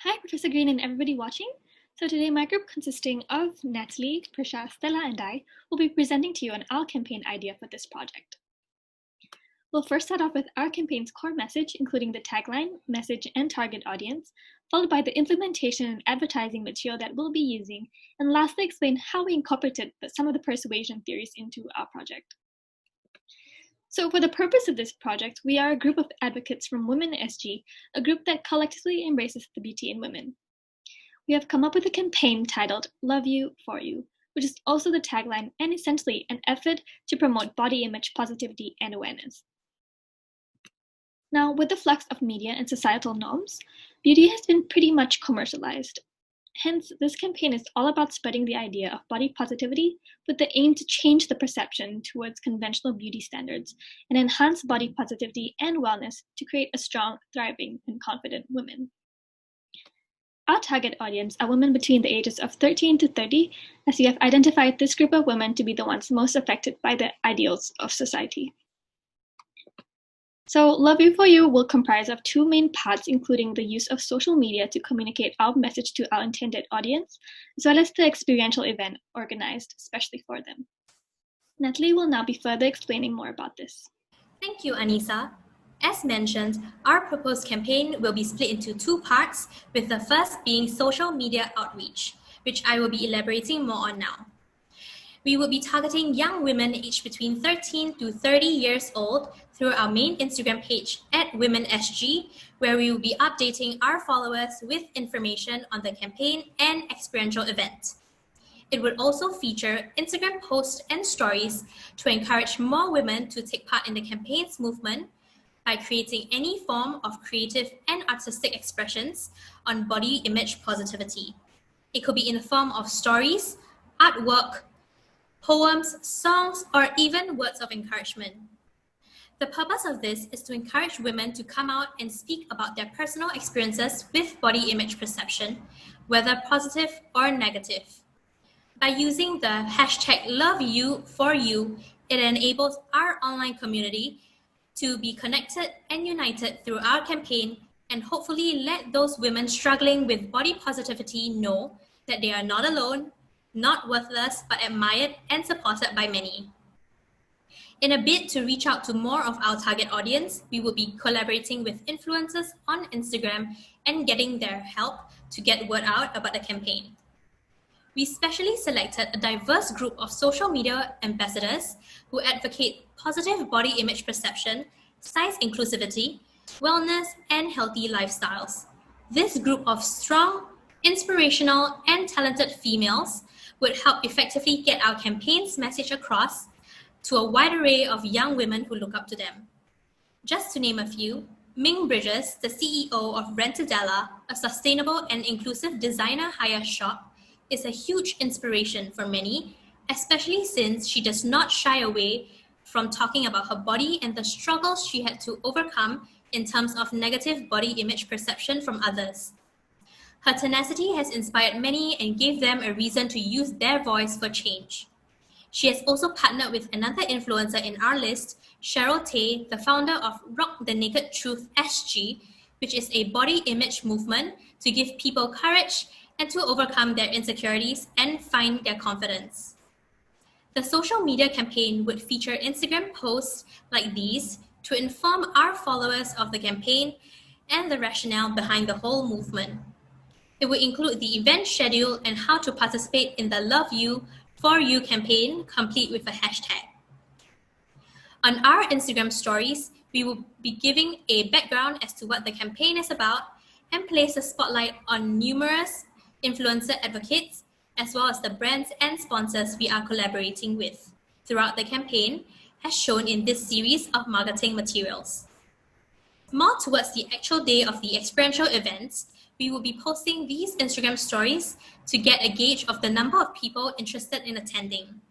Hi, Professor Green and everybody watching. So today my group consisting of Natalie, Prisha, Stella, and I will be presenting to you on our campaign idea for this project. We'll first start off with our campaign's core message, including the tagline, message, and target audience, followed by the implementation and advertising material that we'll be using, and lastly explain how we incorporated some of the persuasion theories into our project. So for the purpose of this project, we are a group of advocates from Women SG, a group that collectively embraces the beauty in women. We have come up with a campaign titled Love You, For You, which is also the tagline and essentially an effort to promote body image positivity and awareness. Now, with the flux of media and societal norms, beauty has been pretty much commercialized. Hence, this campaign is all about spreading the idea of body positivity with the aim to change the perception towards conventional beauty standards and enhance body positivity and wellness to create a strong, thriving, and confident woman. Our target audience are women between the ages of 13 to 30, as we have identified this group of women to be the ones most affected by the ideals of society. So Love You For You will comprise of two main parts, including the use of social media to communicate our message to our intended audience, as well as the experiential event organized especially for them. Natalie will now be further explaining more about this. Thank you, Anissa. As mentioned, our proposed campaign will be split into two parts, with the first being social media outreach, which I will be elaborating more on now. We will be targeting young women aged between 13 to 30 years old through our main Instagram page @WomenSG, where we will be updating our followers with information on the campaign and experiential event. It would also feature Instagram posts and stories to encourage more women to take part in the campaign's movement by creating any form of creative and artistic expressions on body image positivity. It could be in the form of stories, artwork, poems, songs, or even words of encouragement. The purpose of this is to encourage women to come out and speak about their personal experiences with body image perception, whether positive or negative. By using the hashtag #LoveYouForYou, it enables our online community to be connected and united through our campaign and hopefully let those women struggling with body positivity know that they are not alone, not worthless, but admired and supported by many. In a bid to reach out to more of our target audience, we will be collaborating with influencers on Instagram and getting their help to get word out about the campaign. We specially selected a diverse group of social media ambassadors who advocate positive body image perception, size inclusivity, wellness, and healthy lifestyles. This group of strong, inspirational, and talented females would help effectively get our campaign's message across to a wide array of young women who look up to them. Just to name a few, Ming Bridges, the CEO of Rentadella, a sustainable and inclusive designer hire shop, is a huge inspiration for many, especially since she does not shy away from talking about her body and the struggles she had to overcome in terms of negative body image perception from others. Her tenacity has inspired many and gave them a reason to use their voice for change. She has also partnered with another influencer in our list, Cheryl Tay, the founder of Rock the Naked Truth SG, which is a body image movement to give people courage and to overcome their insecurities and find their confidence. The social media campaign would feature Instagram posts like these to inform our followers of the campaign and the rationale behind the whole movement. It would include the event schedule and how to participate in the Love You For You campaign, complete with a hashtag. On our Instagram stories, we will be giving a background as to what the campaign is about and place a spotlight on numerous influencer advocates, as well as the brands and sponsors we are collaborating with throughout the campaign, as shown in this series of marketing materials. More towards the actual day of the experiential events, we will be posting these Instagram stories to get a gauge of the number of people interested in attending.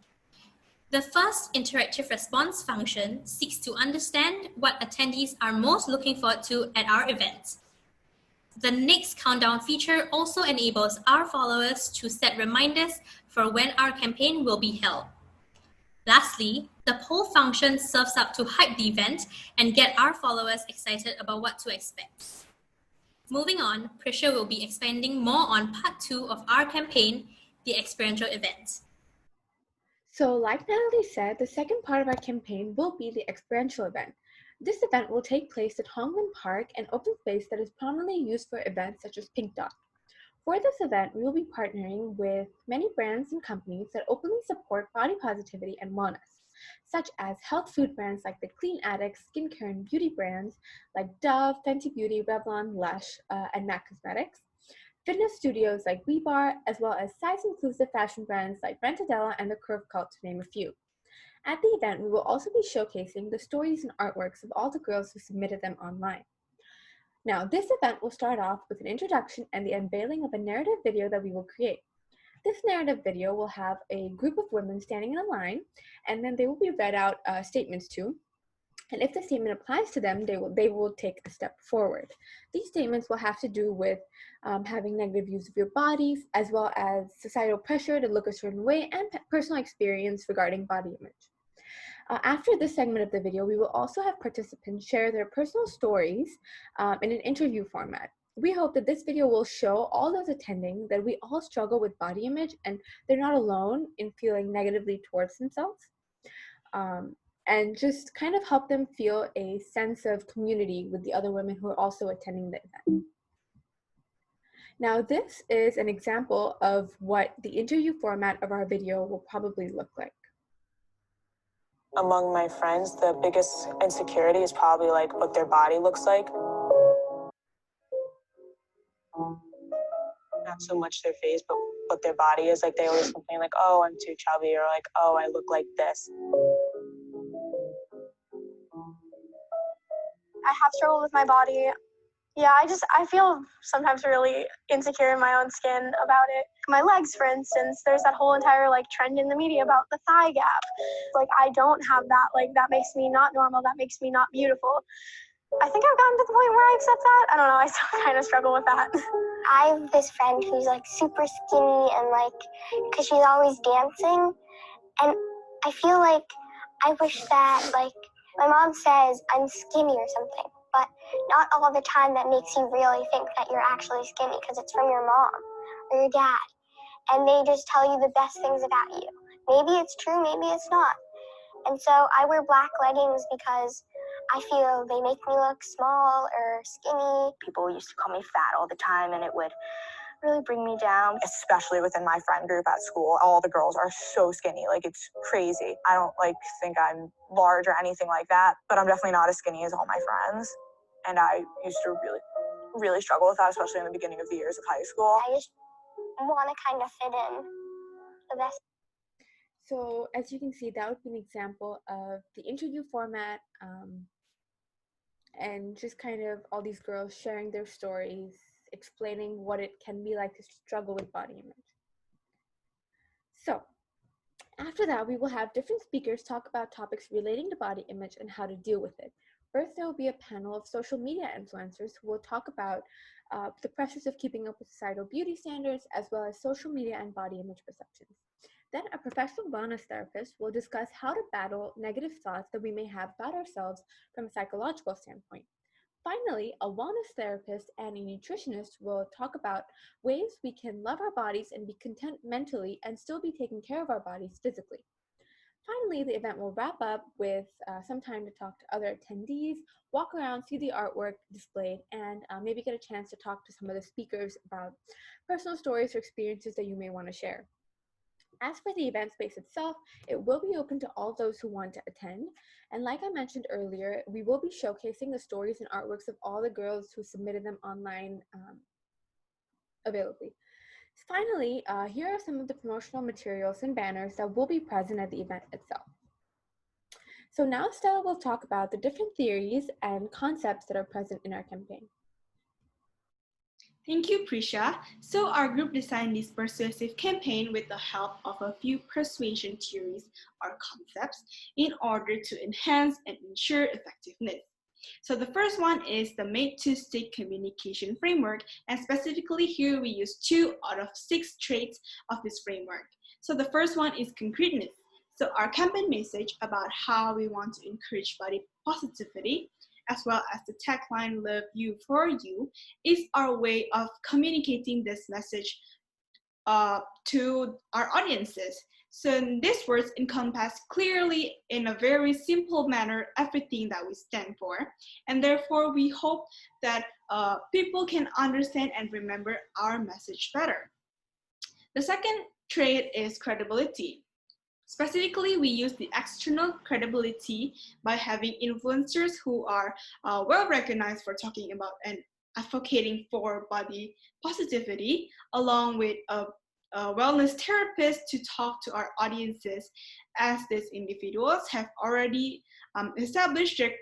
The first interactive response function seeks to understand what attendees are most looking forward to at our event. The next countdown feature also enables our followers to set reminders for when our campaign will be held. Lastly, the poll function serves up to hype the event and get our followers excited about what to expect. Moving on, Prisha will be expanding more on part 2 of our campaign, the Experiential Event. So like Natalie said, the second part of our campaign will be the Experiential Event. This event will take place at Hongman Park, an open space that is prominently used for events such as Pink Dot. For this event, we will be partnering with many brands and companies that openly support body positivity and wellness, such as health food brands like the Clean Addict, skincare and beauty brands like Dove, Fenty Beauty, Revlon, Lush, and MAC Cosmetics, fitness studios like WeBar, as well as size-inclusive fashion brands like Rentadella and the Curve Cult, to name a few. At the event, we will also be showcasing the stories and artworks of all the girls who submitted them online. Now, this event will start off with an introduction and the unveiling of a narrative video that we will create. This narrative video will have a group of women standing in a line, and then they will be read out statements to. And if the statement applies to them, they will take a step forward. These statements will have to do with having negative views of your bodies, as well as societal pressure to look a certain way, and personal experience regarding body image. After this segment of the video, we will also have participants share their personal stories in an interview format. We hope that this video will show all those attending that we all struggle with body image and they're not alone in feeling negatively towards themselves. And just kind of help them feel a sense of community with the other women who are also attending the event. Now, this is an example of what the interview format of our video will probably look like. Among my friends, the biggest insecurity is probably like what their body looks like. Not so much their face, but what their body is. Like they always complain like, oh, I'm too chubby, or like, oh, I look like this. I have struggled with my body. Yeah, I feel sometimes really insecure in my own skin about it. My legs, for instance, there's that whole entire like trend in the media about the thigh gap. Like I don't have that, like that makes me not normal, that makes me not beautiful. I think I've gotten to the point where I accept that. I don't know, I still kind of struggle with that. I have this friend who's like super skinny and like, because she's always dancing. And I feel like I wish that like, my mom says I'm skinny or something, but not all the time that makes you really think that you're actually skinny because it's from your mom or your dad. And they just tell you the best things about you. Maybe it's true, maybe it's not. And so I wear black leggings because I feel they make me look small or skinny. People used to call me fat all the time, and it would really bring me down. Especially within my friend group at school, all the girls are so skinny, like it's crazy. I don't like think I'm large or anything like that, but I'm definitely not as skinny as all my friends. And I used to really struggle with that, especially in the beginning of the years of high school. I just want to kind of fit in the best. So as you can see, that would be an example of the interview format, and just kind of all these girls sharing their stories, explaining what it can be like to struggle with body image. So after that, we will have different speakers talk about topics relating to body image and how to deal with it. First, there will be a panel of social media influencers who will talk about the pressures of keeping up with societal beauty standards, as well as social media and body image perceptions. Then a professional wellness therapist will discuss how to battle negative thoughts that we may have about ourselves from a psychological standpoint. Finally, a wellness therapist and a nutritionist will talk about ways we can love our bodies and be content mentally and still be taking care of our bodies physically. Finally, the event will wrap up with some time to talk to other attendees, walk around, see the artwork displayed, and maybe get a chance to talk to some of the speakers about personal stories or experiences that you may want to share. As for the event space itself, it will be open to all those who want to attend. And like I mentioned earlier, we will be showcasing the stories and artworks of all the girls who submitted them online availably. Finally, here are some of the promotional materials and banners that will be present at the event itself. So now Stella will talk about the different theories and concepts that are present in our campaign. Thank you, Prisha. So our group designed this persuasive campaign with the help of a few persuasion theories or concepts in order to enhance and ensure effectiveness. So the first one is the Made to Stick communication framework, and specifically here we use 2 out of 6 traits of this framework. So the first one is concreteness. So our campaign message about how we want to encourage body positivity as well as the tagline "Love You for You" is our way of communicating this message to our audiences. So these words encompass clearly in a very simple manner everything that we stand for, and therefore we hope that people can understand and remember our message better. The second trait is credibility. Specifically, we use the external credibility by having influencers who are well recognized for talking about and advocating for body positivity, along with a wellness therapist to talk to our audiences, as these individuals have already established their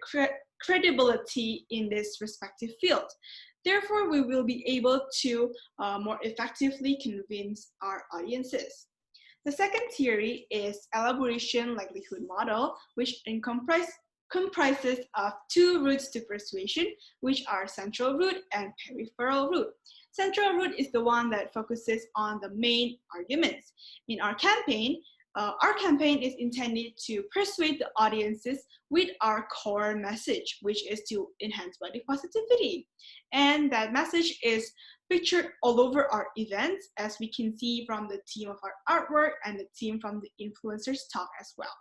credibility in this respective field. Therefore, we will be able to more effectively convince our audiences. The second theory is elaboration likelihood model, which comprises of two routes to persuasion, which are central route and peripheral route. Central route is the one that focuses on the main arguments. In our campaign is intended to persuade the audiences with our core message, which is to enhance body positivity. And that message is featured all over our events, as we can see from the theme of our artwork and the theme from the influencers talk as well.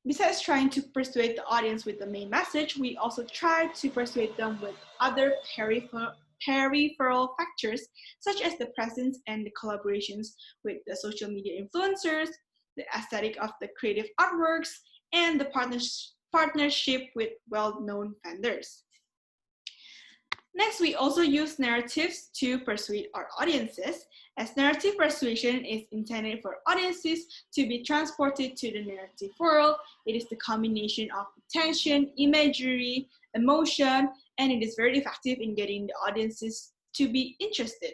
Besides trying to persuade the audience with the main message, we also try to persuade them with other peripheral factors, such as the presence and the collaborations with the social media influencers, the aesthetic of the creative artworks, and the partnership with well-known vendors. Next, we also use narratives to persuade our audiences, as narrative persuasion is intended for audiences to be transported to the narrative world. It is the combination of attention, imagery, emotion, and it is very effective in getting the audiences to be interested.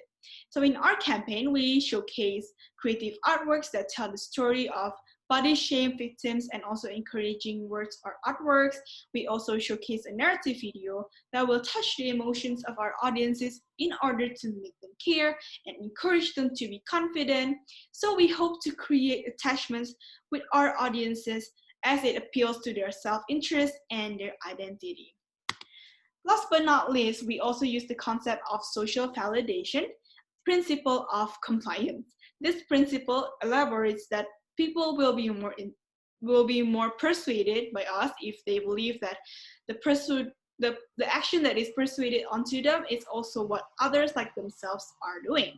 So in our campaign, we showcase creative artworks that tell the story of body shame victims and also encouraging words or artworks. We also showcase a narrative video that will touch the emotions of our audiences in order to make them care and encourage them to be confident. So we hope to create attachments with our audiences as it appeals to their self-interest and their identity. Last but not least, we also use the concept of social validation, principle of compliance. This principle elaborates that people will be more persuaded by us if they believe that the action that is persuaded onto them is also what others like themselves are doing.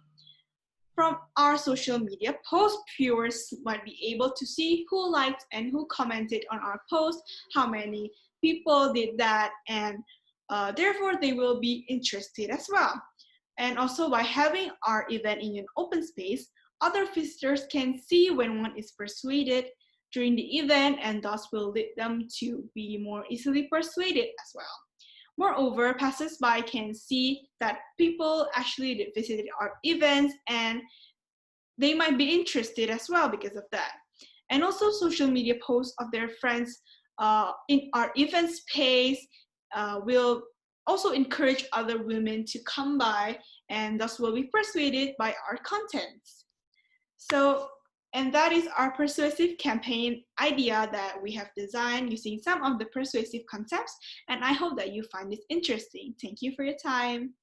From our social media posts, viewers might be able to see who liked and who commented on our post, how many people did that, and therefore they will be interested as well. And also by having our event in an open space, other visitors can see when one is persuaded during the event, and thus will lead them to be more easily persuaded as well. Moreover, passers-by can see that people actually visited our events and they might be interested as well because of that. And also social media posts of their friends in our event space will also encourage other women to come by and thus will be persuaded by our contents. So, and that is our persuasive campaign idea that we have designed using some of the persuasive concepts, and I hope that you find this interesting. Thank you for your time.